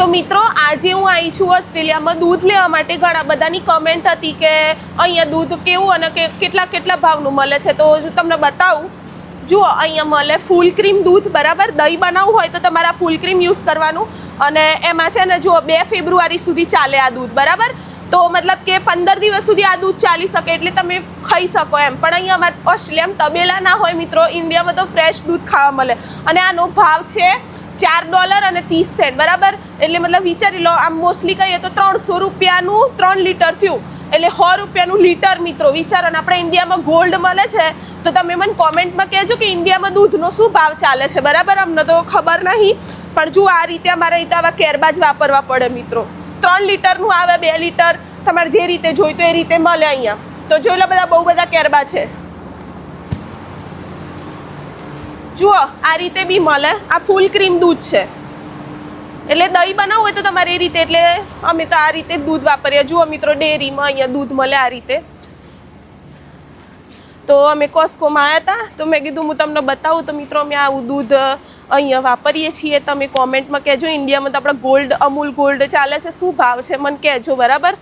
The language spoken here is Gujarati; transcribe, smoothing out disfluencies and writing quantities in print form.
તો મિત્રો આજે હું આવી છું ઓસ્ટ્રેલિયામાં દૂધ લેવા માટે. ઘણા બધાની કમેન્ટ હતી કે અહીંયા દૂધ કેવું અને કેટલા ભાવનું મળે છે. તો જો તમને બતાવું, જુઓ અહીંયા મળે ફૂલ ક્રીમ દૂધ, બરાબર. દહીં બનાવવું હોય તો તમારે ફૂલ ક્રીમ યુઝ કરવાનું. અને એમાં છે ને જુઓ 2 ફેબ્રુઆરી સુધી ચાલે આ દૂધ, બરાબર. તો મતલબ કે 15 દિવસ સુધી આ દૂધ ચાલી શકે, એટલે તમે ખાઈ શકો એમ. પણ અહીંયા અમારે ઓસ્ટ્રેલિયામાં તબેલા ના હોય મિત્રો. ઇન્ડિયામાં તો ફ્રેશ દૂધ ખાવા મળે. અને આનો ભાવ છે $4.30, બરાબર. એટલે મતલબ વિચારી લો, આમ મોસ્ટલી કહીએ તો 300 રૂપિયાનું 3 લીટર થયું, એટલે 100 રૂપિયાનું લીટર મિત્રો. વિચારો ને, આપણે ઇન્ડિયામાં ગોલ્ડ મળે છે. તો તમે મને કોમેન્ટમાં કહેજો કે ઇન્ડિયામાં દૂધનો શું ભાવ ચાલે છે, બરાબર. અમને તો ખબર નહીં, પણ જો આ રીતે અમારે અહીં તો આવા કેરબા જ વાપરવા પડે મિત્રો. 3 લીટરનું આવે, 2 લીટર, તમારે જે રીતે જોઈતું એ રીતે મળે અહીંયા. તો જોઈ લો, બધા બહુ બધા કેરબા છે. જુઓ આ રીતે બી મળે. આ ફૂલ ક્રીમ દૂધ છે, એટલે દહીં બનાવવું હોય તો તમારે એ રીતે. એટલે અમે તો આ રીતે જ દૂધ વાપરીએ. જુઓ મિત્રો, ડેરીમાં અહીંયા દૂધ મળે આ રીતે. તો અમે કોસ્કોમાં આવ્યા હતા, તો મેં કીધું હું તમને બતાવું. તો મિત્રો અમે આવું દૂધ અહીંયા વાપરીએ છીએ. તમે કોમેન્ટમાં કહેજો. ઇન્ડિયામાં તો આપણે ગોલ્ડ, અમૂલ ગોલ્ડ ચાલે છે, શું ભાવ છે મને કહેજો, બરાબર.